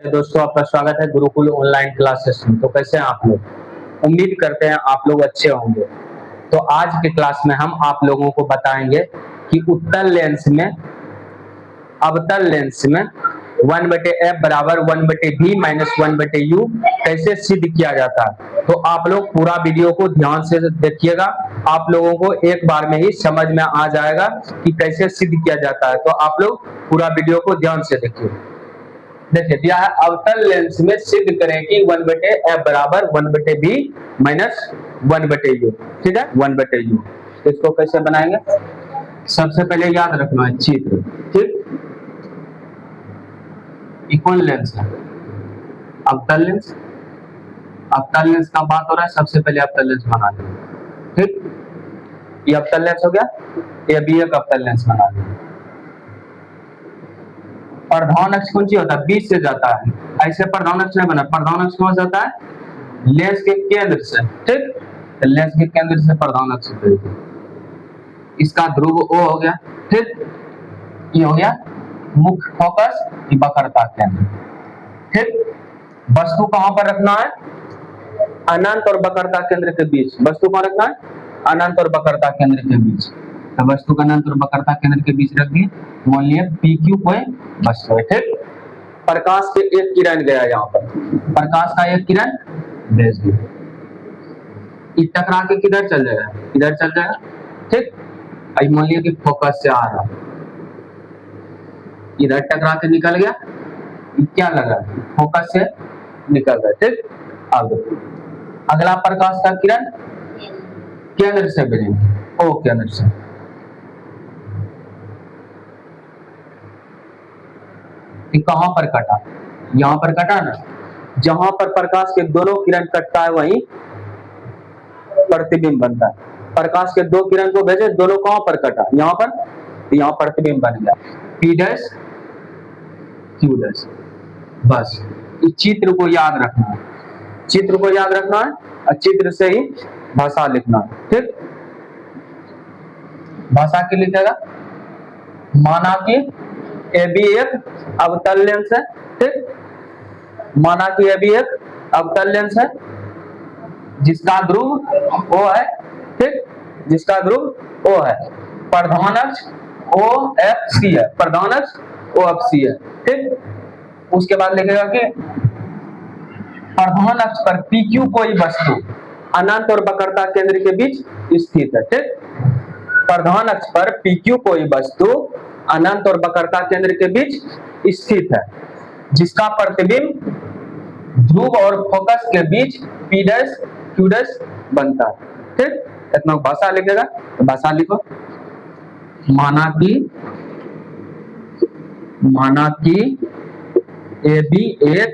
दोस्तों, आपका स्वागत है गुरुकुल ऑनलाइन क्लासेस में। तो कैसे हैं आप लोग? उम्मीद करते हैं आप लोग अच्छे होंगे। तो आज के क्लास में हम आप लोगों को बताएंगे कि उत्तल लेंस में अवतल लेंस में 1/f बराबर 1/v माइनस 1/u कैसे सिद्ध किया जाता है। तो आप लोग पूरा वीडियो को ध्यान से देखिएगा, आप लोगों को एक बार में ही समझ में आ जाएगा कि कैसे सिद्ध किया जाता है। तो आप लोग पूरा वीडियो को ध्यान से देखिए। देखिए दिया है, अवतल लेंस में सिद्ध करें कि 1/f बराबर 1/v माइनस 1/u। ठीक है, 1/u। इसको कैसे बनाएंगे? सबसे पहले याद रखना है चित्र। ठीक, इक्वल लेंस है अवतल लेंस। अवतल लेंस का बात हो रहा है, सबसे पहले अवतल लेंस बना लेंगे। ठीक, ये अवतल लेंस हो गया, ये भी एक अवतल लेंस बना लेंगे। प्रधान अक्ष कौन सी होता है? बीच से जाता है। ऐसे प्रधान अक्ष नहीं बना, प्रधान अक्ष कौन जाता है? लेंस के केंद्र से। ठीक, तो लेंस के केंद्र से प्रधान अक्ष पे इसका ध्रुव O हो गया। ठीक, ये हो गया मुख्य फोकस, ये वक्रता केंद्र। ठीक, वस्तु कहां पर रखना है? अनंत और वक्रता केंद्र के बीच। वस्तु कहां रखना है? अनंत और वक्रता केंद्र के बीच। तो वस्तु का अनंत और वक्रता केंद्र के बीच रख दिए। मान लिया PQ कोई वस्तु है। ठीक, प्रकाश के एक किरण गया, यहाँ पर प्रकाश का एक किरण भेज दिया, ये टकरा के किधर चल जाएगा? इधर चल जाएगा। ठीक, मान लिया कि फोकस से आ रहा, इधर टकरा के निकल गया, क्या लगा? फोकस से निकल गया। ठीक, आगे अगला प्रकाश का किरण केंद्र से भेजेंगे, O केंद्र से। कहां पर कटा? यहां पर कटा ना। जहां पर प्रकाश के दोनों किरण कटता है वहीं प्रतिबिंब बनता है। प्रकाश के दो किरण को भेजे, दोनों कहां पर कटा? यहां पर, यहां प्रतिबिंब बन गया P डैश Q डैश। बस इस चित्र को याद रखना है, चित्र को याद रखना है और चित्र से ही भाषा लिखना है। ठीक, भाषा के लिखेगा, माना कि AB एक अवतल लेंस है। ठीक, माना कि AB एक अवतल लेंस है जिसका ध्रुव O है। ठीक, जिसका ध्रुव O है। प्रधान अक्ष OFC है, प्रधान अक्ष OFC है। ठीक, उसके बाद लिखेगा कि प्रधान अक्ष पर PQ कोई वस्तु अनंत और वक्रता केंद्र के बीच स्थित है। ठीक, प्रधान अक्ष पर PQ कोई वस्तु अनंत और वक्रता केंद्र के बीच स्थित है जिसका प्रतिबिंब ध्रुव और फोकस के बीच P डैश Q डैश बनता है। ठीक, इतना भाषा लिखेगा, तो भाषा लिखो, माना कि AB एक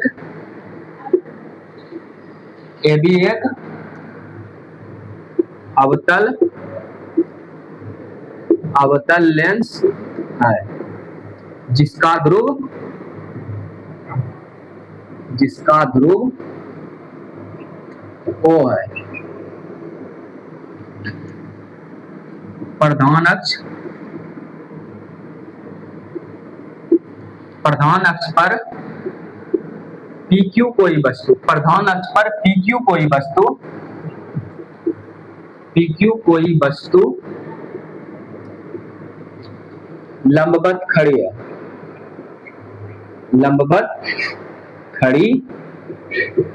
अवतल लेंस है जिसका ध्रुव O है। प्रधान अक्ष पर PQ कोई वस्तु, प्रधान अक्ष पर PQ कोई वस्तु लंबवत खड़ी है, लंबवत खड़ी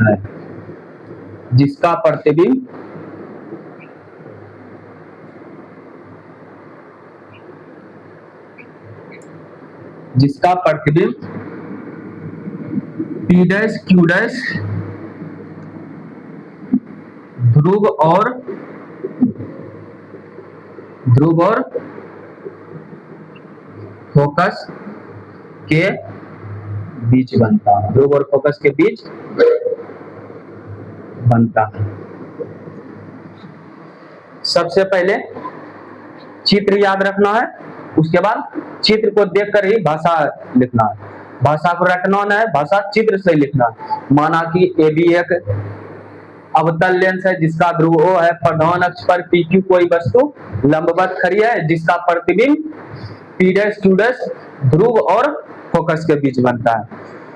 है जिसका प्रतिबिंब P डैश Q डैश ध्रुव और फोकस के बीच बनता है। ध्रुव और फोकस के बीच बनता है। सबसे पहले चित्र याद रखना है, उसके बाद चित्र को देखकर ही भाषा लिखना है। भाषा को रटना है, भाषा चित्र से लिखना है। माना कि AB एक अवतल लेंस है जिसका ध्रुव O है। प्रधान अक्ष पर PQ कोई वस्तु लंबवत खड़ी है जिसका प्रतिबिंब P डैश Q डैश ध्रुव और फोकस के बीच बनता है।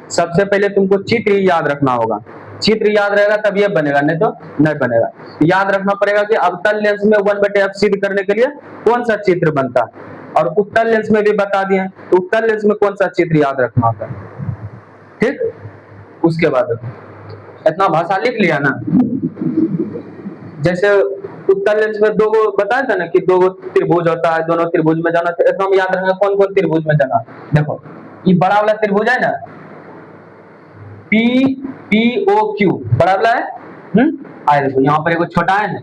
सबसे पहले तुमको चित्र ही याद रखना होगा, चित्र याद रहेगा तब ये बनेगा, नहीं तो नहीं बनेगा। याद रखना पड़ेगा कि अवतल लेंस में 1/f सिद्ध करने के लिए कौन सा चित्र बनता है, और उत्तल लेंस में भी बता दिए, तो उत्तल लेंस में कौन सा चित्र याद रखना होता है। ठीक, उसके बाद इतना भाषा लिख लिया ना। जैसे उत्तल लेंस में दो बताया था ना कि दो त्रिभुज होता है, दोनों त्रिभुज में जाना, इतना हम याद रखना कौन कौन त्रिभुज में जाना। देखो ये बड़ा वाला त्रिभुज है ना, पी पी ओ क्यू बड़ा वाला है। आए देखो यहाँ पर एक छोटा है ना,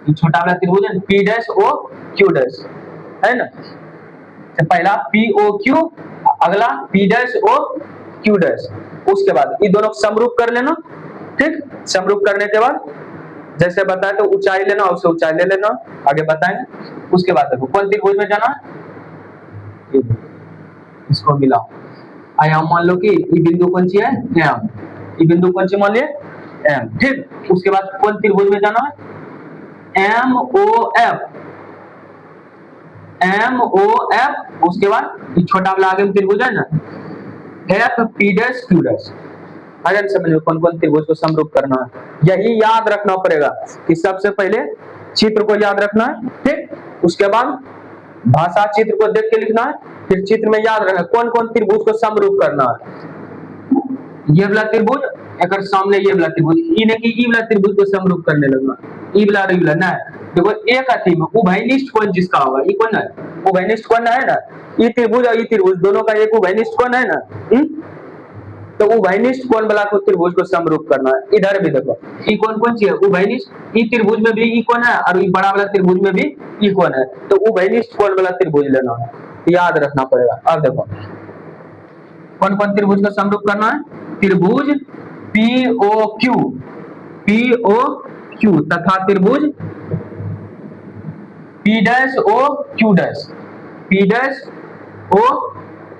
ये छोटा वाला त्रिभुज है, P dash O Q dash है ना। तो पहला पी ओ क्यू, अगला P dash O Q dash. उसके बाद ये दोनों समरूप कर लेना। ठीक, समरूप करने के बाद जैसे बताए तो ऊंचाई लेना, उससे ऊंचाई ले लेना, आगे बताएंगे। उसके बाद देखो कौन त्रिभुज में जाना है, इसको मिलाओ। आया मान लो कि ये बिंदु कौन सी है, एम, ये बिंदु कौन सी मान लिए, एम। ठीक, उसके बाद कौन त्रिभुज में जाना है, M O F, M O F. उसके बाद ये छोटा वाला आगे में त्रिभुज है ना, F P dash Q dash. अगर समझो कौन कौन त्रिभुज को समरूप करना है, यही याद रखना पड़ेगा कि सबसे पहले चित्र को याद रखना है। ठीक, उसके बाद भाषा चित्र को देख के लिखना है, फिर चित्र में याद रखना कौन कौन त्रिभुज को समरूप करना है। ये वाला त्रिभुज एक सामने, ये वाला त्रिभुज, ई ने की ई वाला त्रिभुज को समरूप करने लगना, ई वाला रे वाला ना। देखो एक अति में उभयनिष्ठ कोण जिसका होगा, ये कौन है, उभयनिष्ठ कोण है ना। ये त्रिभुज और ये त्रिभुज दोनों का एक उभयनिष्ठ कोण है ना। तो उभयनिष्ठ कोण वाला को त्रिभुज को समरूप करना है। इधर भी देखो ई कोण कौन सी है, उभयनिष्ठ। ई त्रिभुज में भी ई कोण है और ई बड़ा वाला त्रिभुज में भी ई कोण है, तो उभयनिष्ठ कोण वाला त्रिभुज लेना है, याद रखना पड़ेगा। अब देखो कौन कौन त्रिभुज को समरूप करना है, त्रिभुज P O Q, P O Q तथा त्रिभुज P dash O Q dash, P dash O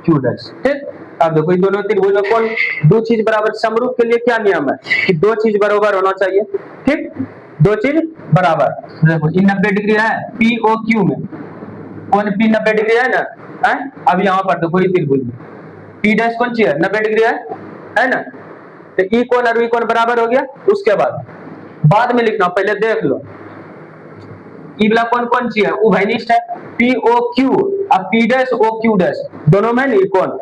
Q dash. ठीक, अब देखो दोनों त्रिभुज में कौन दो चीज बराबर, समरूप के लिए क्या नियम है कि दो चीज बराबर होना चाहिए। ठीक, दो चीज बराबर। देखो ये 90 डिग्री है पी ओ क्यू में, कौन पी 90 डिग्री है ना, है? अब यहाँ पर देखो ये त्रिभुज में पी डैश कौन सी है, 90 डिग्री है ना। तो ई कोण और ई कोण बराबर हो गया। उसके बाद में लिखना, पहले देख लो ई वाला कौन कौन सी है, उभयनिष्ठ है, पी ओ क्यू और P dash O Q dash दोनों में नहीं कौन,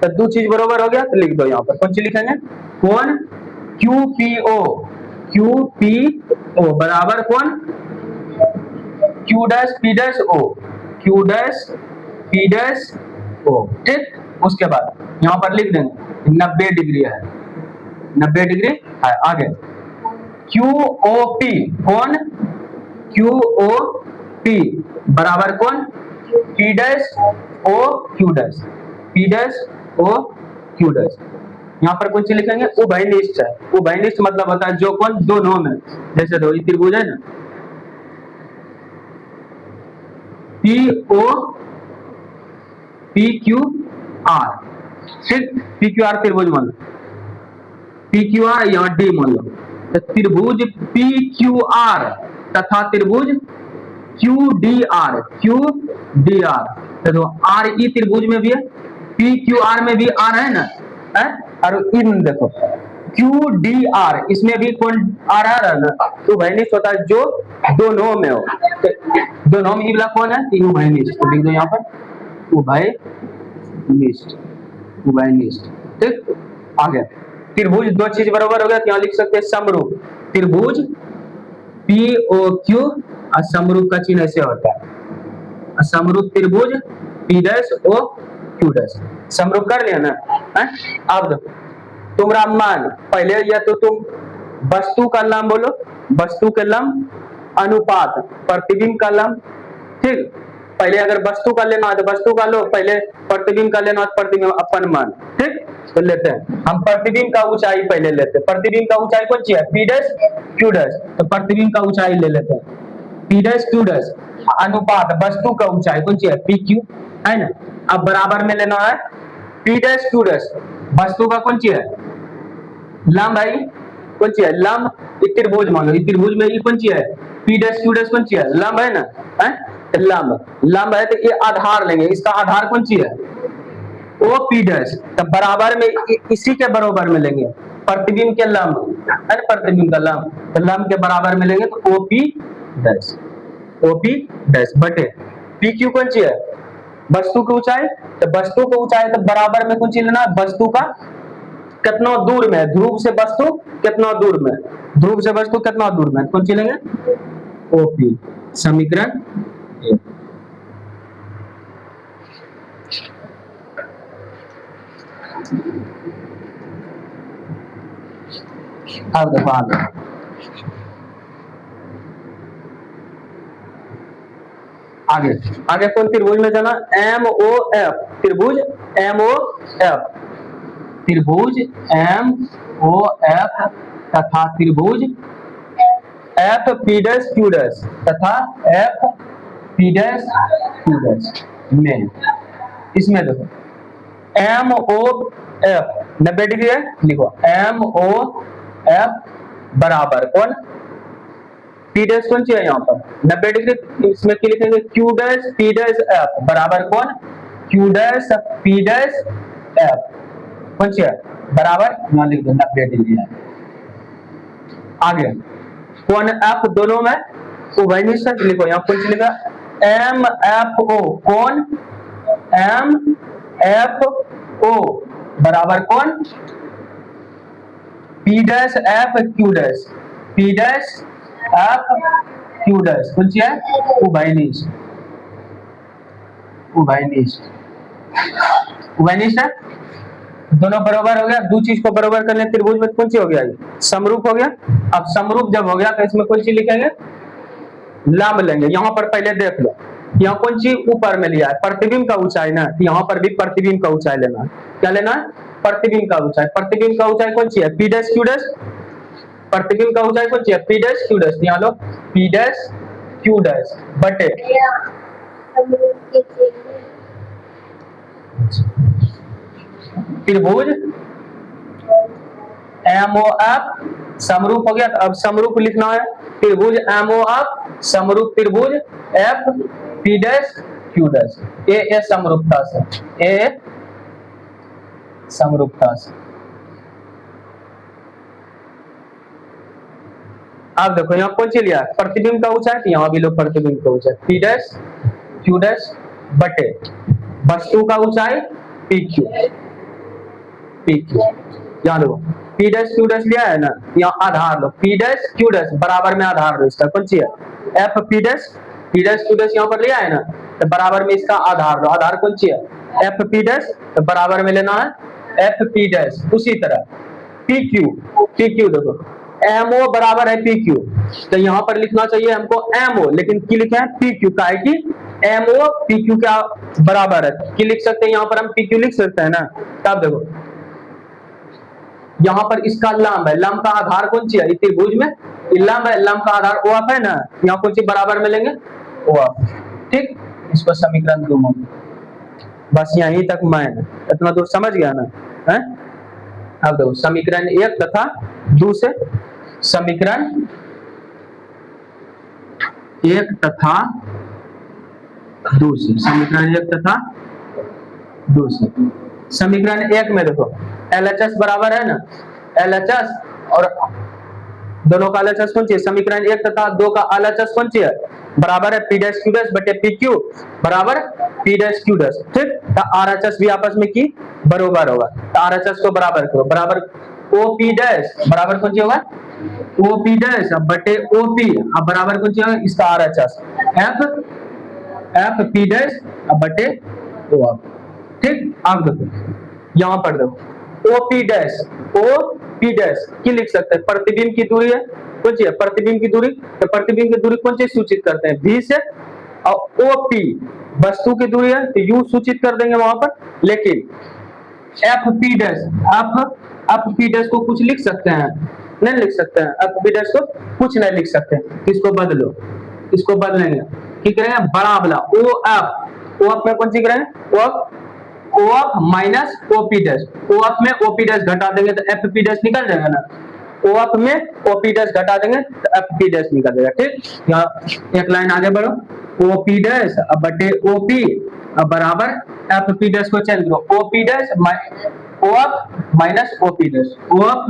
तो दो चीज बराबर हो गया। तो लिख दो यहाँ पर कौन सी लिखेंगे, कौन Q P O, Q P O बराबर कौन Q dash P dash O, Q dash P dash O. ठीक, उसके बाद यहाँ पर लिख देंगे 90 डिग्री है, 90 डिग्री है। आगे क्यू ओ पी, कौन क्यू ओ पी बराबर कौन P dash O Q dash, P dash O Q dash. यहाँ पर कौन सी लिखेंगे, उभयनिष्ठ है। उभयनिष्ठ मतलब होता है जो कौन दोनों में, जैसे दो त्रिभुज है ना, P O P Q R. ठीक, पी क्यू आर त्रिभुज मान लो, पी क्यू आर यहाँ डी मान लो, तो त्रिभुज पी क्यू आर तथा त्रिभुज Q D R, Q D R. देखो आर ई त्रिभुज में भी है, पी क्यू आर में भी आर है ना, है? और इन देखो क्यू डी आर, इसमें भी कौन आर है ना, तो उभयनिष्ठ होता है जो दोनों में हो। तो दोनों में वाला कौन है, उभयनिष्ठ। तो लिख दो यहाँ पर उभयनिष्ठ, उभयनिष्ठ। ठीक, आगे त्रिभुज दो चीज बराबर हो गया, यहाँ लिख सकते हैं समरूप, त्रिभुज पी ओ क्यू और समरूप का चिन्ह ऐसे होता है, समरूप त्रिभुज P dash O Q dash. समरूप कर लिया ना, है? अब तुम्हारा मान पहले, या तो तुम वस्तु का लंब बोलो, वस्तु के लंब अनुपात प्रतिबिंब का लंब। ठीक, पहले अगर वस्तु का लेना है तो वस्तु का लो, पहले प्रतिबिंब का लेना है तो प्रतिबिंब अपन मान। ठीक, तो लेते हैं हम प्रतिबिंब का ऊंचाई पहले लेते हैं। प्रतिबिंब का ऊंचाई कौन सी है, पी डैश क्यू डैश। तो प्रतिबिंब का ऊंचाई ले लेते हैं पी डैश क्यू डैश, अनुपात वस्तु का ऊंचाई कौन सी है, पी क्यू, है ना। अब बराबर में लेना है पी डैश क्यू डैश, वस्तु का कौन सी है, लंब है, कौन सी है, लंब। त्रिभुज मान लो, त्रिभुज में ये कौन सी है, पी डैश क्यू डैश कौन सी है, लंब है ना, है? लंब, लंब है तो ये आधार लेंगे, इसका आधार कौन सी है, ओ पी डैश, तो बराबर में इसी के बराबर में लेंगे प्रतिबिंब के लंब है, प्रतिबिंब का लंब, तो लंब के बराबर में लेंगे तो O P dash, O P dash बटे पी क्यू कौन सी है, वस्तु की ऊंचाई, तो वस्तु की ऊंचाई तो बराबर में कौन सी लेना, वस्तु का कितना दूर में, ध्रुव से वस्तु कितना दूर में, ध्रुव से वस्तु कितना दूर में, कौन सी लेंगे ओपी, समीकरण अब देखो आगे आगे कौन त्रिभुज में जाना, एम ओ एफ, त्रिभुज एम ओ एफ, त्रिभुज एम ओ एफ तथा त्रिभुज F P dash Q dash तथा F P dash Q dash में, इसमें देखो एम ओ एफ 90 डिग्री है, लिखो एम ओ एफ बराबर कौन, पी डैश कौन सी है यहाँ पर 90 डिग्री, इसमें क्या लिखेंगे Q dash P dash F बराबर कौन, Q dash P dash F कौन सी है बराबर, यहाँ लिख दो 90 डिग्री है। आगे कौन एफ दोनों में उभयनिष्ठ, लिखो यहाँ कौन सी लिखा एम एफ ओ, कौन एम एफ ओ बराबर कौन P dash F Q dash, P dash F Q dash कौन सी है उभयनिष्ठ, उभयनिष्ठ, उभयनिष्ठ है, दोनों बराबर हो गया, दो चीज को बराबर करने त्रिभुज में कौन सी हो गया, समरूप हो गया। अब समरूप जब हो गया तो इसमें कौन सी लिखेंगे, लंब लेंगे, यहाँ पर पहले देख लो यहाँ कौन सी ऊपर में लिया है, प्रतिबिंब का ऊंचाई ना, यहाँ पर भी प्रतिबिंब का ऊंचाई लेना है, क्या लेना है प्रतिबिंब का ऊंचाई, प्रतिबिंब का ऊंचाई कौन सी है पी डैश क्यू डैश, प्रतिबिंब का ऊंचाई कौन सी है पी डैश क्यू डैश, यहाँ लो पी डैश क्यू डैश बटे त्रिभुज एम ओ एफ समरूप हो गया, तो अब समरूप लिखना है त्रिभुज एम ओ एफ समरूप त्रिभुज F P dash Q dash, A समरूपता से, ए समरूपता से। अब देखो यहाँ कौन सी लिया प्रतिबिंब का ऊंचाई, तो यहाँ भी लो प्रतिबिंब का ऊंचाई पी डैश क्यू डैश बटे वस्तु का ऊंचाई पी क्यू, पी क्यू यहाँ लो पी डैश क्यू डैश लिया है ना, यहाँ आधार लो पी डैश क्यू डैश बराबर में आधार लो इसका कौन सी है F P dash Q dash यहाँ पर लिया है ना, तो बराबर में इसका आधार लो, आधार कौन सी है एफ पी डैश, तो बराबर में लेना है एफ पी डैश, उसी तरह पी क्यू देखो एम ओ बराबर है पी क्यू, तो यहाँ पर लिखना चाहिए हमको एम ओ, लेकिन की लिखे हैं पी क्यू, का है कि एम ओ पी क्यू क्या बराबर है, की लिख सकते हैं यहाँ पर हम पी क्यू लिख सकते हैं ना, तब देखो यहाँ पर इसका लंब है, लंब का आधार कौन सी है त्रिभुज में, लंब है, लंब का आधार ओ एफ है ना, यहाँ कौन सी बराबर में लेंगे ओ एफ, ठीक, इसको समीकरण 2 में, बस यहीं तक मैं इतना दूर समझ गया ना है। अब देखो समीकरण 1 तथा 2 से, समीकरण 1 तथा 2 से, समीकरण 1 तथा 2 से, समीकरण 1 में देखो LHS बराबर है ना, LHS और दोनों का LHS कौन सी है, समीकरण 1 तथा 2 का LHS कौन सी है बराबर है पी डैश क्यू डैश बटे पी क्यू बराबर पी डैश क्यू डैश, ठीक, तो RHS भी आपस में की बराबर होगा, तो RHS को बराबर करो, बराबर ओ पी डैश बराबर कौन सी होगा ओ पी डैश बटे ओ पी, अब बराबर कौन सी होगा इसका RHS एफ पी डैश बटे ओ, ठीक। अब देखो यहाँ पर देखो ओ पी डैश की लिख सकते हैं, प्रतिबिंब की दूरी है कौन सी है प्रतिबिंब की दूरी, तो प्रतिबिंब की दूरी कौन से सूचित करते हैं भी से, और ओ पी वस्तु की दूरी है तो यू सूचित कर देंगे वहां पर, लेकिन एफ पी डैश को कुछ लिख सकते हैं नहीं लिख सकते हैं, एफ पी डैश को कुछ नहीं लिख सकते हैं, इसको बदलो, इसको बदलेंगे की करेंगे बड़ा वाला ओ एफ में कौन सी करेंगे O F minus O P dash, O F में ओ पी डैश घटा देंगे तो एफ पी डैश निकल जाएगा ना, ओ एफ में ओ पी डैश घटा देंगे तो एफ पी डैश निकल जाएगा, ठीक। यहाँ एक लाइन आगे बढ़ो, ओपी डैश अब बटे ओपी अब बराबर एफ पी डैश को चेंज करो, OP dash O up minus OP dash, O up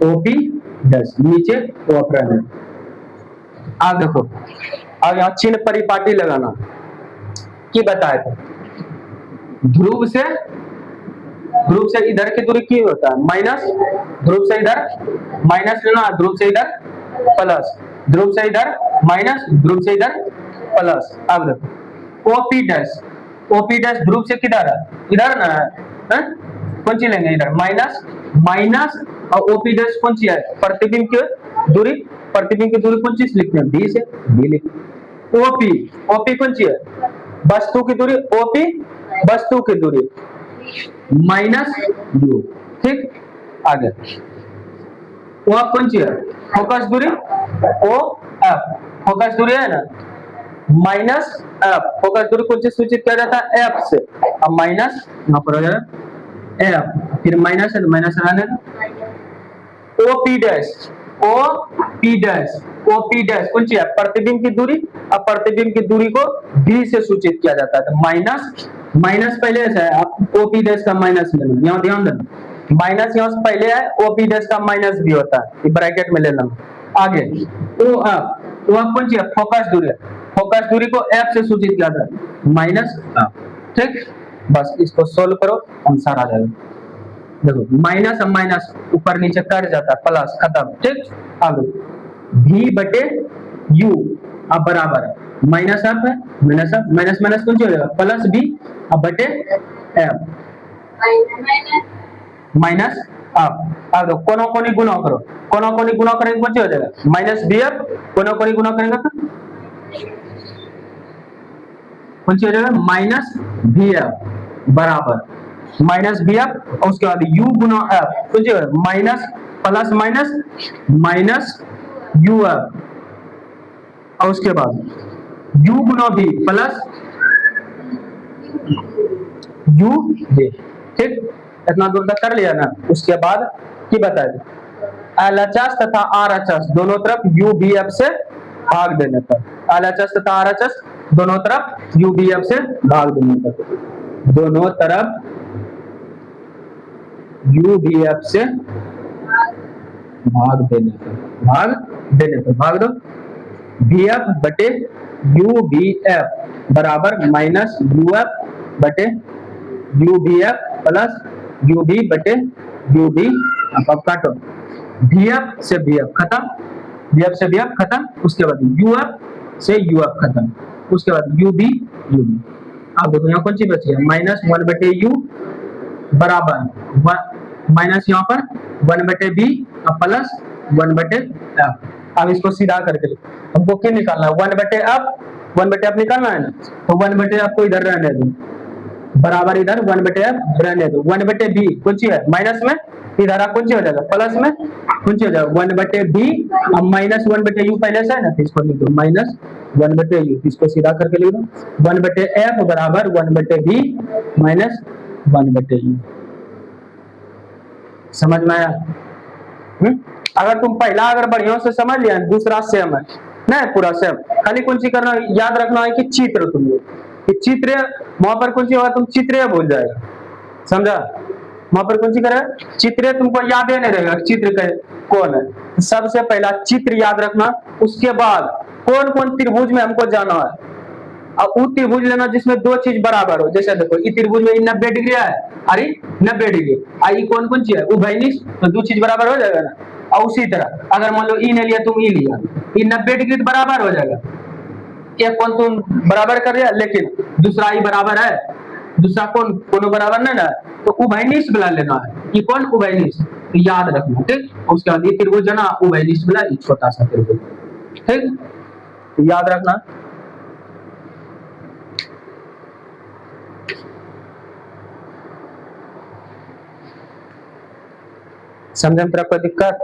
OP dash, नीचे ओ अप रहने। अब देखो, अब यहाँ चिन्ह परिपाटी लगाना की बताए थे, ध्रुव से इधर की दूरी की होता है माइनस, ध्रुव से इधर माइनस लेना, ध्रुव से इधर प्लस, ध्रुव से इधर माइनस, ध्रुव से इधर प्लस। अब देखो ओपी डैश ध्रुव से किधर है, इधर ना है, कौन सी लेंगे इधर माइनस माइनस, और ओपी डैश कौन सी है, प्रतिबिंब की दूरी, प्रतिबिंब की दूरी कौन सी लिखते हैं, बी से, बी लिखते। ओपी कौन सी है, वस्तु की दूरी, ओपी वस्तु की दूरी माइनस यू, ठीक। आगे वो आप कौन सी है, फोकस दूरी, ओ एफ, फोकस दूरी है ना, माइनस एफ, फोकस दूरी कौन से सूचित किया जाता है, एफ से। अब माइनस यहाँ पर हो जाएगा एफ, फिर माइनस है, माइनस आने ओपी डैश, ओपी डैश कौन सी है, प्रतिबिंब की दूरी, अब प्रतिबिंब की दूरी को बी से सूचित किया जाता है, तो माइनस पहले से है, आप ओपी डैश का माइनस लेना, यहाँ ध्यान देना, माइनस यहाँ से पहले है, ओपी डैश का माइनस भी होता है, ये ब्रैकेट में ले लेना। आगे ओ अप कौन सी है, फोकस दूरी को एफ से सूचित किया जाता है, माइनस अप, ठीक। बस इसको सोल्व करो, आंसर आ जाएगा। देखो माइनस अब माइनस ऊपर नीचे कट जाता है, प्लस, खत्म, ठीक। अब v बटे u अब बराबर माइनस अप है, माइनस माइनस कौन सी हो जाएगा, प्लस b अब बटे f माइनस अप। अब देखो कोनों कोनी गुणा करो, कोनों कोनी गुणा करेंगे कौन सी हो जाएगा, माइनस बी एफ, कोनों कोनी गुणा करेंगे तो कौन सी हो जाएगा, माइनस बी एफ बराबर माइनस बी एफ, और उसके बाद u गुना एफ कौन सी हो जाएगा, minus plus minus minus U F, और उसके बाद u गुना b प्लस यू बी, ठीक। इतना दूर तक कर लिया ना। उसके बाद की बताए LHS तथा RHS दोनों तरफ UBF से भाग देने पर, LHS तथा RHS दोनों तरफ UBF से भाग देने पर, दोनों तरफ UBF से भाग देने पर भाग दो, BF बटे UBF बराबर माइनस UF बटे UBF प्लस UB बटे UB, अब काटो, VF से VF खत्म, VF से VF खत्म, उसके बाद UF से UF खत्म, उसके बाद UB। अब देखो यहाँ कौन सी बची है, माइनस 1 बटे U बराबर माइनस यहाँ पर 1 बटे B और प्लस 1 बटे F। अब इसको सीधा करके हमको क्या निकालना है, 1 बटे F निकालना है ना, तो 1 बटे F को इधर रहने दो, बराबर इधर 1 बटे F रहने दो, 1 बटे B कौन सी है माइनस में, इधर कौन सी हो जाएगा प्लस में, कौन सी हो जाएगा 1 बटे B, अब माइनस 1 बटे U पहले से है ना, तो इसको लिख दो माइनस 1 बटे U, इसको सीधा करके लिख दो 1 बटे F बराबर 1 बटे B माइनस 1 बटे U। समझ में आया? अगर तुम पहला अगर बढ़िया से समझ लिया, दूसरा सेम है ना, पूरा सेम, खाली कौन सी करना याद रखना है कि चित्र, तुम कि चित्र वहां पर कौन सी होगा, तुम चित्र भूल जाएगा, समझा, वहां पर कौन सी करेगा, चित्र तुमको याद ही नहीं रहेगा चित्र कौन है। तो सबसे पहला चित्र याद रखना, उसके बाद कौन कौन त्रिभुज में हमको जाना है, अब वो त्रिभुज लेना जिसमें दो चीज बराबर हो, जैसे देखो ये त्रिभुज में 90 डिग्री है, अरे 90 डिग्री, आई कौन सी है उभयनिष्ठ, तो दो चीज बराबर हो जाएगा ना। और उसी तरह अगर मान लो ई ने लिया तुम ई लिया, ये 90 डिग्री तो बराबर हो जाएगा, एक कौन तुम बराबर कर रहे, लेकिन दूसरा ही बराबर है, दूसरा कौन कोनो बराबर नहीं ना, तो उभयनिष्ठ बुला लेना है, ये कौन उभयनिष्ठ, तो याद रखना, ठीक। उसके बाद ये त्रिभुज है ना उभयनिष्ठ बुला, छोटा सा त्रिभुज, ठीक, तो याद रखना। समझने में कोई दिक्कत?